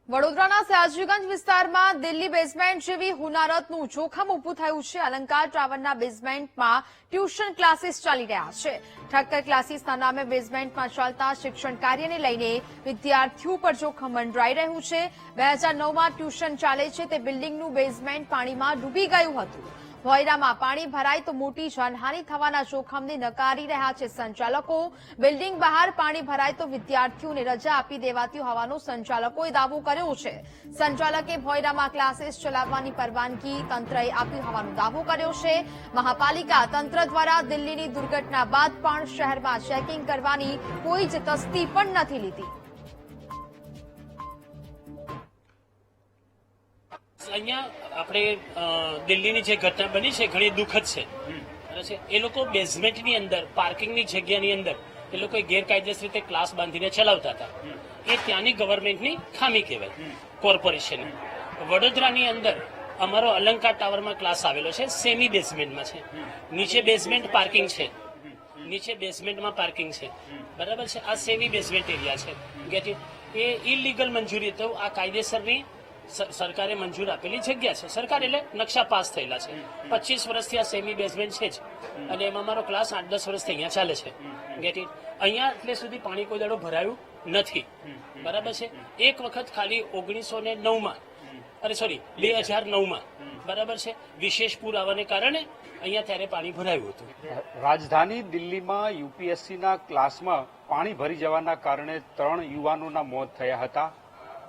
વડોદરાના સયાજીગંજ વિસ્તારમાં દિલ્હી બેઝમેન્ટ જેવી હોનારતનું જોખમ ઉભું થયું છે। અલંકાર ટાવરના બેઝમેન્ટમાં ટ્યુશન ક્લાસીસ ચાલી રહ્યા છે। ઠક્કર ક્લાસીસના નામે બેઝમેન્ટમાં ચાલતા શિક્ષણ કાર્યને લઈને વિદ્યાર્થીઓ પર જોખમ મંડરાઈ રહ્યું છે। 2009માં ટ્યુશન ચાલે છે તે બિલ્ડિંગનું બેઝમેન્ટ પાણીમાં ડૂબી ગયું હતું। ભોયરામાં પાણી ભરાય તો મોટી જાનહાનિ થવાના જોખમને નકારી રહ્યા છે સંચાલકો। બિલ્ડિંગ બહાર પાણી ભરાય તો વિદ્યાર્થીઓને રજા આપી દેવાતી હોવાનો સંચાલકોએ દાવો કર્યો છે। સંચાલકે ભોયરામાં ક્લાસીસ ચલાવવાની પરવાનગી તંત્રએ આપી હોવાનો દાવો કર્યો છે। મહાપાલિકા તંત્ર દ્વારા દિલ્હીની દુર્ઘટના બાદ પણ શહેરમાં ચેકિંગ કરવાની કોઈ જ તસ્દી પણ નથી લીધી। અહીંયા આપણે દિલ્હીની જે ઘટના બની છે ઘણી દુઃખદ છે। એ લોકો બેઝમેન્ટની અંદર પાર્કિંગની જગ્યાની અંદર એ લોકો ગેરકાયદેસર રીતે ક્લાસ બાંધીને ચલાવતા હતા। એ ત્યાંની ગવર્મેન્ટની ખામી કહેવાય, કોર્પોરેશનની। વડોદરાની અંદર અમારો અલંકાર ટાવરમાં ક્લાસ આવેલો છે, સેમી બેઝમેન્ટમાં છે। નીચે બેઝમેન્ટ પાર્કિંગ છે, નીચે બેઝમેન્ટમાં પાર્કિંગ છે, બરાબર છે। આ સેમી બેઝમેન્ટ એરિયા છે। એ ઇલીગલ મંજૂરી તો આ કાયદેસરની સરકારે મંજૂર આપેલી જગ્યા છે। સરકાર એટલે નકશા પાસ થયેલા છે। 25 વર્ષથી આ સેમી બેઝમેન્ટ છે જ, અને એમાં મારો ક્લાસ 8-10 વર્ષથી અહીંયા ચાલે છે। Get it. અહીંયા એટલે સુધી પાણી કોઈ દાડો ભરાયું નથી, બરાબર છે। એક વખત ખાલી 1909માં 2009માં બરાબર છે વિશેષ પૂર આવવાને કારણે અહીંયા ત્યારે પાણી ભરાયું હતું। રાજધાની દિલ્હીમાં યુપીએસસીના ક્લાસમાં પાણી ભરી જવાના કારણે 3 યુવાનોના મોત થયા હતા।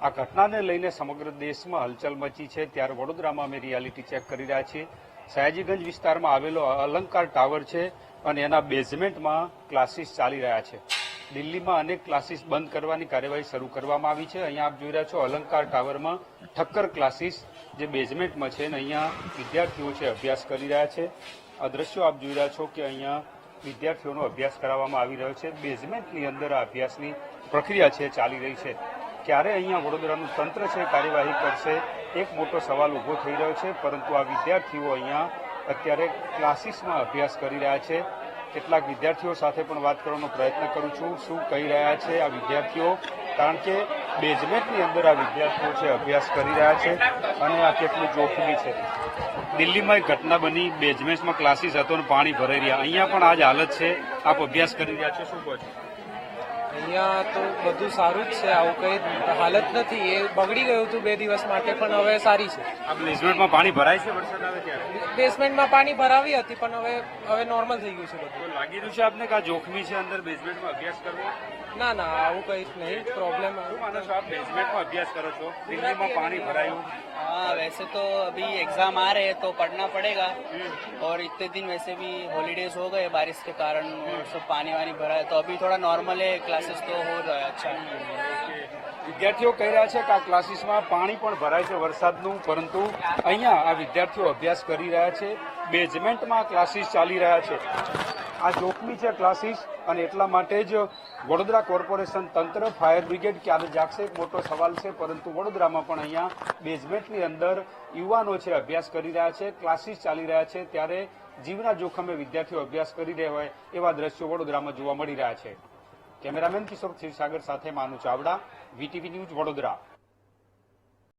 આ ઘટનાને લઈને સમગ્ર દેશમાં હલચલ મચી છે। ત્યારે વડોદરામાં અમે રિયાલિટી ચેક કરી રહ્યા છીએ। સયાજીગંજ વિસ્તારમાં આવેલો અલંકાર ટાવર છે અને એના બેઝમેન્ટમાં ક્લાસીસ ચાલી રહ્યા છે। દિલ્હીમાં અનેક ક્લાસીસ બંધ કરવાની કાર્યવાહી શરૂ કરવામાં આવી છે। અહીંયા આપ જોઈ રહ્યા છો અલંકાર ટાવરમાં ઠક્કર ક્લાસીસ જે બેઝમેન્ટમાં છે અને અહીંયા વિદ્યાર્થીઓ છે અભ્યાસ કરી રહ્યા છે। આ દ્રશ્યો આપ જોઈ રહ્યા છો કે અહીંયા વિદ્યાર્થીઓનો અભ્યાસ કરાવવામાં આવી રહ્યો છે। બેઝમેન્ટની અંદર આ અભ્યાસની પ્રક્રિયા છે ચાલી રહી છે। ક્યારે અહીંયા વડોદરાનું તંત્ર છે કાર્યવાહી કરશે, એક મોટો સવાલ ઉભો થઈ રહ્યો છે। પરંતુ આ વિદ્યાર્થીઓ અહીંયા અત્યારે ક્લાસીસમાં અભ્યાસ કરી રહ્યા છે। કેટલાક વિદ્યાર્થીઓ સાથે પણ વાત કરવાનો પ્રયત્ન કરું છું, શું કહી રહ્યા છે આ વિદ્યાર્થીઓ, કારણ કે બેઝમેન્ટની અંદર આ વિદ્યાર્થીઓ છે અભ્યાસ કરી રહ્યા છે અને આ કેટલું જોખમી છે। દિલ્હીમાં એક ઘટના બની, બેઝમેન્ટમાં ક્લાસીસ હતો અને પાણી ભરાઈ રહ્યા, અહીંયા પણ આ જ હાલત છે। આપ અભ્યાસ કરી રહ્યા છો, શું કહો છો? અહીંયા તો બધું સારું જ છે, આવું કઈ હાલત નથી। એ બગડી ગયું હતું 2 દિવસ માટે, પણ હવે સારી છે। આ બેઝમેન્ટમાં પાણી ભરાય છે વરસાદ આવે ત્યારે? બેઝમેન્ટમાં પાણી ભરાવી હતી, પણ હવે નોર્મલ થઈ ગયું છે બધું। લાગી રહ્યું છે આપને કે આ જોખમી છે અંદર બેઝમેન્ટમાં અભ્યાસ કરવો? ના ના, આવું કઈ નહીં પ્રોબ્લેમ। શું માનો છો, આપ બેઝમેન્ટમાં અભ્યાસ કરો છો, દિલ્હીમાં પાણી ભરાયું? हाँ, वैसे तो अभी एग्जाम आ रहे हैं तो पढ़ना पड़ेगा। और इतने दिन वैसे भी हॉलीडेज हो गए बारिश के कारण, और सब पानी वानी भरा है तो अभी थोड़ा नॉर्मल है, क्लासेस तो हो रहा है अच्छा। વિદ્યાર્થીઓ કહી રહ્યા છે કે આ ક્લાસીસમાં પાણી પણ ભરાય છે વરસાદનું, પરંતુ અહીંયા આ વિદ્યાર્થીઓ અભ્યાસ કરી રહ્યા છે। બેઝમેન્ટમાં ક્લાસીસ ચાલી રહ્યા છે। આ જોખમી છે ક્લાસીસ, અને એટલા માટે જ વડોદરા કોર્પોરેશન તંત્ર, ફાયર બ્રિગેડ ક્યારે જાગશે એક મોટો સવાલ છે। પરંતુ વડોદરામાં પણ અહીંયા બેઝમેન્ટની અંદર યુવાનો છે અભ્યાસ કરી રહ્યા છે, ક્લાસીસ ચાલી રહ્યા છે, ત્યારે જીવના જોખમે વિદ્યાર્થીઓ અભ્યાસ કરી રહ્યા હોય એવા દ્રશ્યો વડોદરામાં જોવા મળી રહ્યા છે। કેમેરામેન કિશોર ક્ષીરસાગર સાથે માનુ ચાવડા, વીટીવી ન્યૂઝ, વડોદરા।